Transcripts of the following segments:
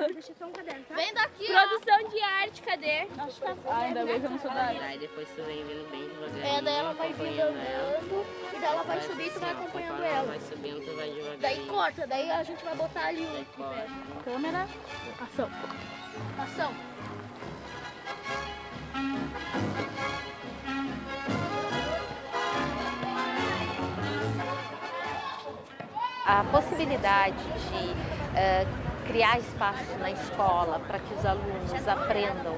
Deixa só um caderno, tá? Vem daqui, Produção de arte, cadê? Ainda bem que eu não sou da área. Aí depois tu vem vindo bem devagarinho, Daí ela vai vindo acompanhando ela. andando, e daí ela vai subir e tu vai acompanhando Conforme ela. vai subindo, tu vai devagarinho. Daí corta, daí a gente vai botar ali Daí o corta. Câmera, ação. ação. A possibilidade de criar espaço na escola para que os alunos aprendam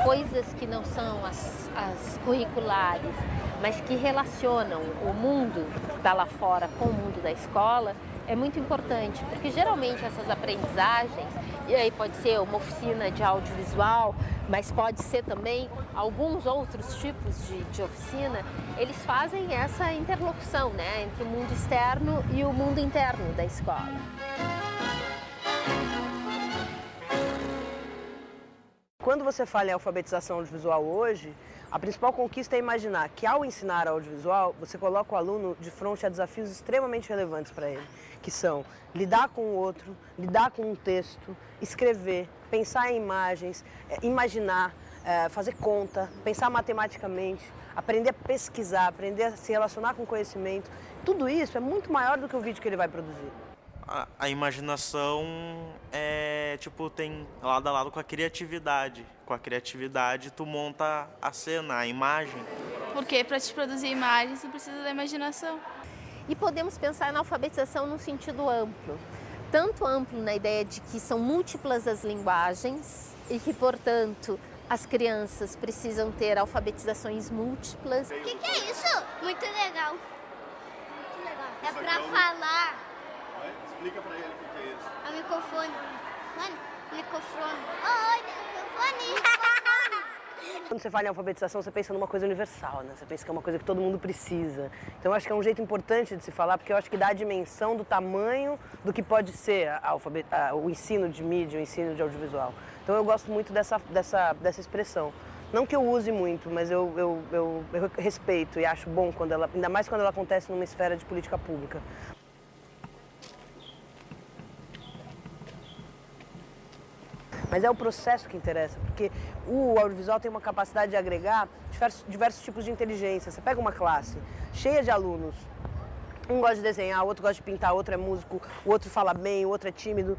coisas que não são as curriculares, mas que relacionam o mundo que está lá fora com o mundo da escola, é muito importante, porque geralmente essas aprendizagens, e aí pode ser uma oficina de audiovisual, mas pode ser também alguns outros tipos de oficina, eles fazem essa interlocução, né, entre o mundo externo e o mundo interno da escola. Quando você fala em alfabetização audiovisual hoje, a principal conquista é imaginar que ao ensinar audiovisual, você coloca o aluno de frente a desafios extremamente relevantes para ele, que são lidar com o outro, lidar com um texto, escrever, pensar em imagens, imaginar, fazer conta, pensar matematicamente, aprender a pesquisar, aprender a se relacionar com conhecimento. Tudo isso é muito maior do que o vídeo que ele vai produzir. A imaginação tem lado a lado com a criatividade. Com a criatividade tu monta a cena, a imagem. Porque para te produzir imagens tu precisa da imaginação. E podemos pensar na alfabetização num sentido amplo. Tanto amplo na ideia de que são múltiplas as linguagens e que, portanto, as crianças precisam ter alfabetizações múltiplas. O que é isso? Muito legal. Muito legal. É pra falar. Explica pra ele o que é isso. A microfone. Mano, microfone. Oi, microfone. Quando você fala em alfabetização, você pensa numa coisa universal, né? Você pensa que é uma coisa que todo mundo precisa. Então eu acho que é um jeito importante de se falar, porque eu acho que dá a dimensão do tamanho do que pode ser o ensino de mídia, o ensino de audiovisual. Então eu gosto muito dessa expressão. Não que eu use muito, mas eu respeito e acho bom, ainda mais quando ela acontece numa esfera de política pública. Mas é o processo que interessa, porque o audiovisual tem uma capacidade de agregar diversos tipos de inteligência. Você pega uma classe cheia de alunos, um gosta de desenhar, o outro gosta de pintar, o outro é músico, o outro fala bem, o outro é tímido.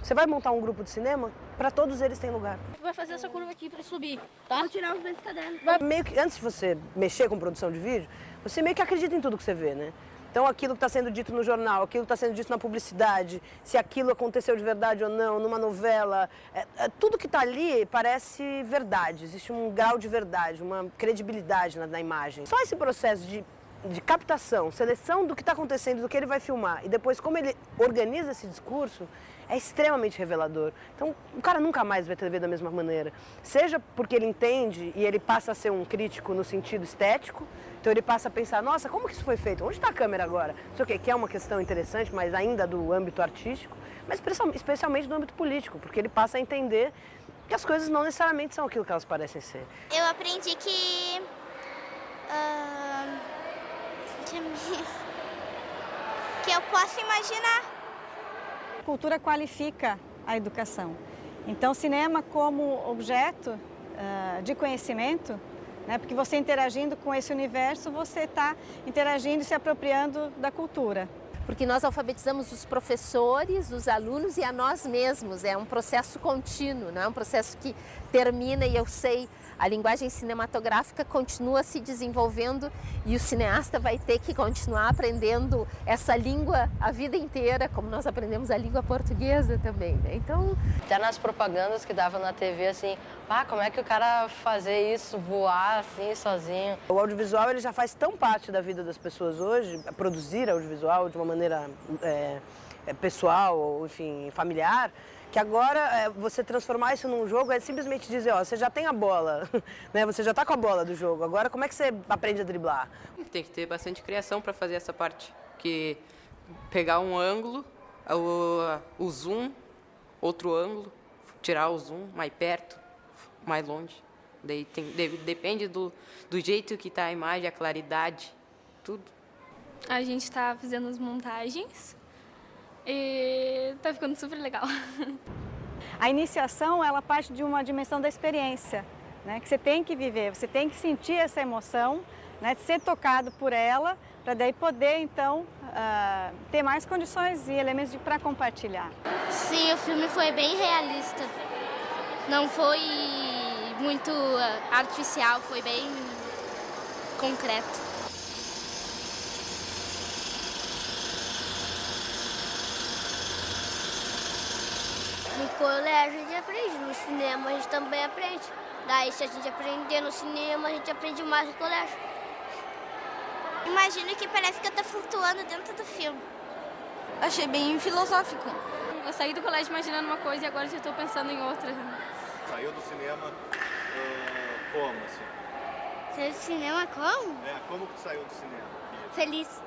Você vai montar um grupo de cinema, para todos eles tem lugar. Vai fazer essa curva aqui pra subir, tá? Vou tirar os dois cadernos. Meio que, antes de você mexer com produção de vídeo, você meio que acredita em tudo que você vê, né? Então aquilo que está sendo dito no jornal, aquilo que está sendo dito na publicidade, se aquilo aconteceu de verdade ou não, numa novela, tudo que está ali parece verdade, existe um grau de verdade, uma credibilidade na imagem. Só esse processo de captação, seleção do que está acontecendo, do que ele vai filmar e depois como ele organiza esse discurso, é extremamente revelador. Então, o cara nunca mais vê TV da mesma maneira. Seja porque ele entende e ele passa a ser um crítico no sentido estético, então ele passa a pensar, nossa, como que isso foi feito? Onde está a câmera agora? Não sei o quê, que é uma questão interessante, mas ainda do âmbito artístico, mas especialmente do âmbito político, porque ele passa a entender que as coisas não necessariamente são aquilo que elas parecem ser. Eu aprendi que eu posso imaginar. Cultura qualifica a educação. Então, cinema como objeto de conhecimento, né, porque você interagindo com esse universo, você está interagindo e se apropriando da cultura. Porque nós alfabetizamos os professores, os alunos e a nós mesmos. É um processo contínuo, não é um processo que termina e eu sei, a linguagem cinematográfica continua se desenvolvendo e o cineasta vai ter que continuar aprendendo essa língua a vida inteira, como nós aprendemos a língua portuguesa também, né? Então, até nas propagandas que dava na TV, assim, como é que o cara fazer isso, voar assim, sozinho? O audiovisual ele já faz tão parte da vida das pessoas hoje, produzir audiovisual de uma maneira pessoal, ou enfim, familiar, que agora você transformar isso num jogo é simplesmente dizer, ó, você já tem a bola, né? Você já está com a bola do jogo, agora como é que você aprende a driblar? Tem que ter bastante criação para fazer essa parte, que pegar um ângulo, o zoom, outro ângulo, tirar o zoom mais perto, mais longe. Daí depende do jeito que está a imagem, a claridade, tudo. A gente está fazendo as montagens e tá ficando super legal. A iniciação, ela parte de uma dimensão da experiência, né? Que você tem que viver, você tem que sentir essa emoção, né? Ser tocado por ela, para daí poder, então, ter mais condições e elementos para compartilhar. Sim, o filme foi bem realista. Não foi muito artificial, foi bem concreto. No colégio a gente aprende, no cinema a gente também aprende. Daí se a gente aprender no cinema, a gente aprende mais no colégio. Imagino que parece que eu tô flutuando dentro do filme. Achei bem filosófico. Eu saí do colégio imaginando uma coisa e agora já estou pensando em outra. Saiu do cinema como, assim? Saiu do cinema como? Como que tu saiu do cinema? Feliz.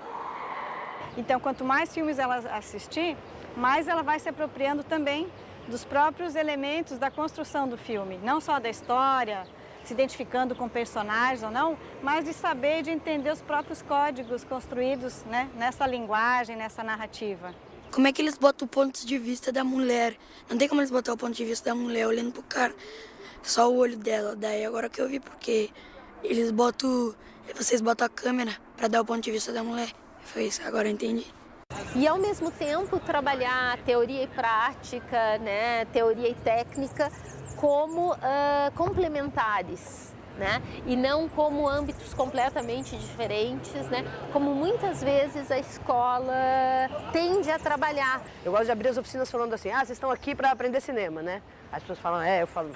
Então, quanto mais filmes ela assistir, mais ela vai se apropriando também dos próprios elementos da construção do filme. Não só da história, se identificando com personagens ou não, mas de saber, de entender os próprios códigos construídos, né, nessa linguagem, nessa narrativa. Como é que eles botam o ponto de vista da mulher? Não tem como eles botar o ponto de vista da mulher olhando pro cara, só o olho dela. Daí agora que eu vi, porque vocês botam a câmera para dar o ponto de vista da mulher. Foi isso, agora eu entendi. E, ao mesmo tempo, trabalhar teoria e prática, né, teoria e técnica como complementares, né, e não como âmbitos completamente diferentes, né, como muitas vezes a escola tende a trabalhar. Eu gosto de abrir as oficinas falando assim, vocês estão aqui para aprender cinema, né? As pessoas falam, eu falo,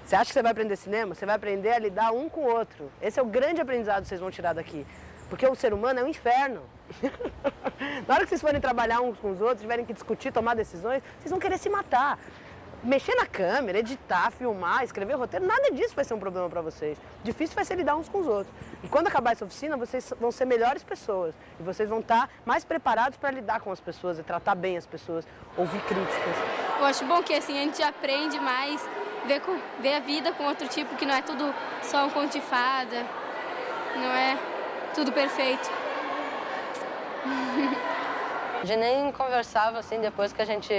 você acha que você vai aprender cinema? Você vai aprender a lidar um com o outro. Esse é o grande aprendizado que vocês vão tirar daqui. Porque o ser humano é um inferno. Na hora que vocês forem trabalhar uns com os outros, tiverem que discutir, tomar decisões, vocês vão querer se matar. Mexer na câmera, editar, filmar, escrever roteiro, nada disso vai ser um problema para vocês. Difícil vai ser lidar uns com os outros. E quando acabar essa oficina, vocês vão ser melhores pessoas. E vocês vão estar mais preparados para lidar com as pessoas e tratar bem as pessoas, ouvir críticas. Eu acho bom que assim a gente aprende mais, ver a vida com outro tipo, que não é tudo só um conto de fada, não é tudo perfeito. A gente nem conversava assim, depois que a gente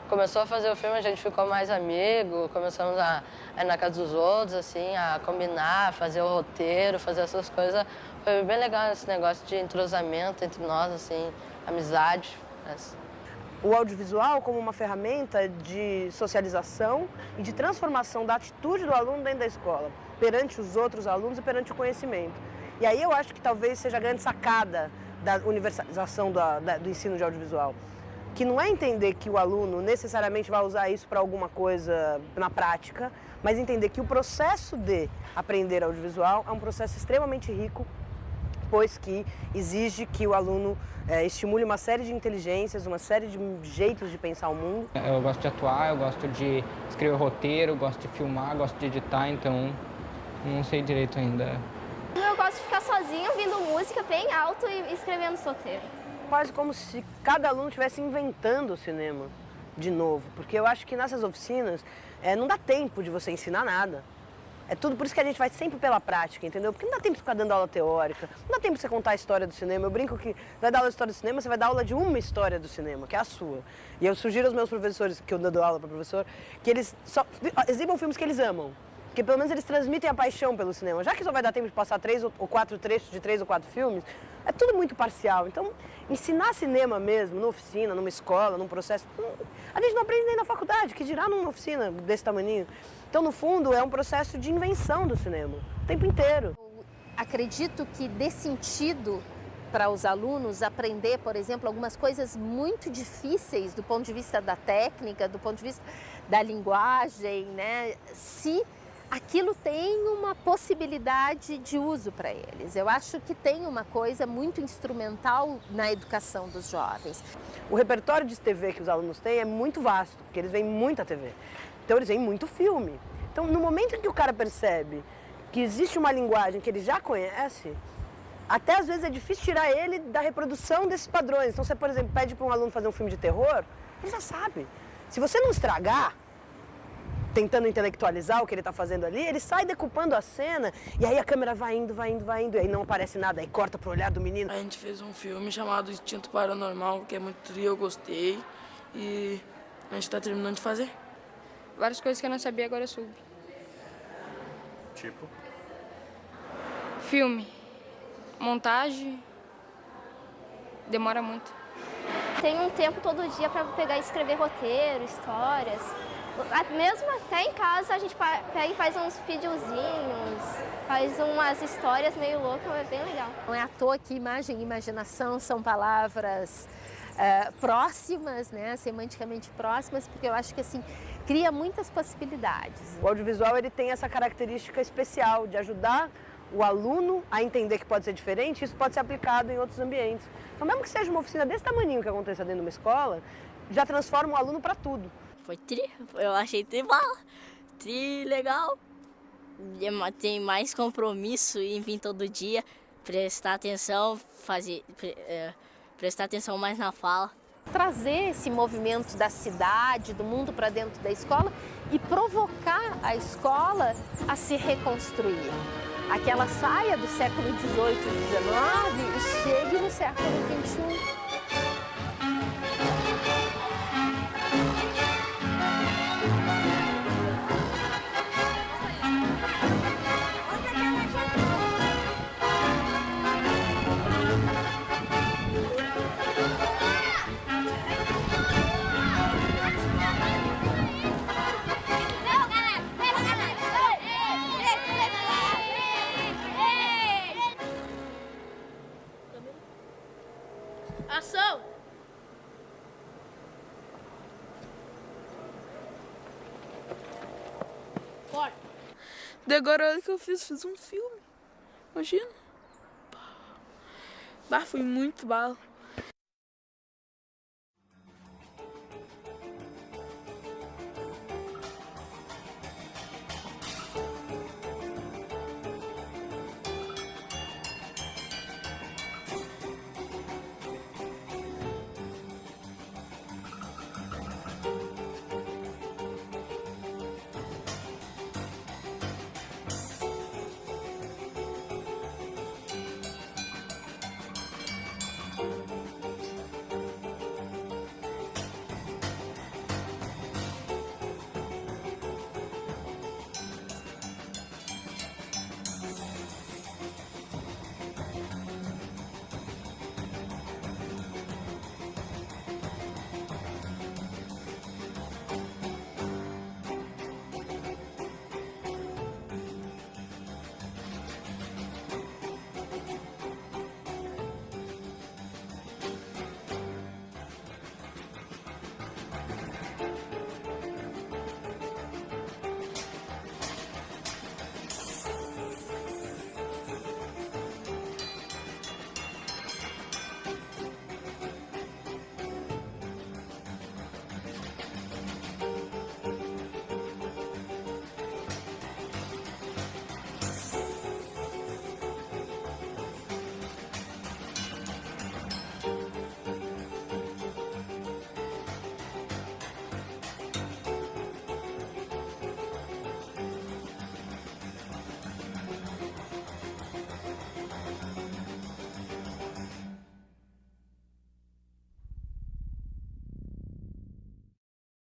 começou a fazer o filme, a gente ficou mais amigo, começamos a ir na casa dos outros, assim, a combinar, fazer o roteiro, fazer essas coisas. Foi bem legal esse negócio de entrosamento entre nós, assim, amizade. O audiovisual como uma ferramenta de socialização e de transformação da atitude do aluno dentro da escola, perante os outros alunos e perante o conhecimento. E aí eu acho que talvez seja a grande sacada da universalização do ensino de audiovisual, que não é entender que o aluno necessariamente vai usar isso para alguma coisa na prática, mas entender que o processo de aprender audiovisual é um processo extremamente rico, pois que exige que o aluno estimule uma série de inteligências, uma série de jeitos de pensar o mundo. Eu gosto de atuar, eu gosto de escrever roteiro, gosto de filmar, gosto de editar, então não sei direito ainda. Eu gosto de ficar sozinha ouvindo música bem alto e escrevendo roteiro. Quase como se cada aluno estivesse inventando o cinema de novo, porque eu acho que nessas oficinas não dá tempo de você ensinar nada. É tudo, por isso que a gente vai sempre pela prática, entendeu? Porque não dá tempo de ficar dando aula teórica, não dá tempo de você contar a história do cinema. Eu brinco que vai dar aula de história do cinema, você vai dar aula de uma história do cinema, que é a sua. E eu sugiro aos meus professores, que eu dou aula para professor, que eles só exibam filmes que eles amam. Porque pelo menos eles transmitem a paixão pelo cinema. Já que só vai dar tempo de passar 3 ou 4 trechos de 3 ou 4 filmes, é tudo muito parcial. Então, ensinar cinema mesmo, numa oficina, numa escola, num processo... A gente não aprende nem na faculdade, que dirá numa oficina desse tamaninho. Então, no fundo, é um processo de invenção do cinema, o tempo inteiro. Eu acredito que dê sentido para os alunos aprender, por exemplo, algumas coisas muito difíceis do ponto de vista da técnica, do ponto de vista da linguagem, né? Se aquilo tem uma possibilidade de uso para eles. Eu acho que tem uma coisa muito instrumental na educação dos jovens. O repertório de TV que os alunos têm é muito vasto, porque eles veem muita TV. Então eles veem muito filme. Então no momento em que o cara percebe que existe uma linguagem que ele já conhece, até às vezes é difícil tirar ele da reprodução desses padrões. Então você, por exemplo, pede para um aluno fazer um filme de terror, ele já sabe. Se você não estragar, tentando intelectualizar o que ele está fazendo ali, ele sai decupando a cena e aí a câmera vai indo, e aí não aparece nada, aí corta pro olhar do menino. A gente fez um filme chamado Instinto Paranormal, que é muito tri, eu gostei, e a gente está terminando de fazer. Várias coisas que eu não sabia, agora eu soube. Tipo? Filme. Montagem. Demora muito. Tem um tempo todo dia para pegar e escrever roteiro, histórias. Mesmo até em casa a gente pega e faz uns videozinhos, faz umas histórias meio loucas, é bem legal. Não é à toa que imagem e imaginação são palavras próximas, né, semanticamente próximas, porque eu acho que assim cria muitas possibilidades. O audiovisual ele tem essa característica especial de ajudar o aluno a entender que pode ser diferente, isso pode ser aplicado em outros ambientes. Então, mesmo que seja uma oficina desse tamanho que aconteça dentro de uma escola, já transforma o aluno para tudo. Foi eu achei tri legal. Tem mais compromisso em vir todo dia, prestar atenção, prestar atenção mais na fala. Trazer esse movimento da cidade, do mundo para dentro da escola e provocar a escola a se reconstruir. Aquela saia do século XVIII e XIX e chegue no século XXI. Ação! Bora! Daí agora olha o que eu fiz um filme. Imagina. Bah, foi muito bala.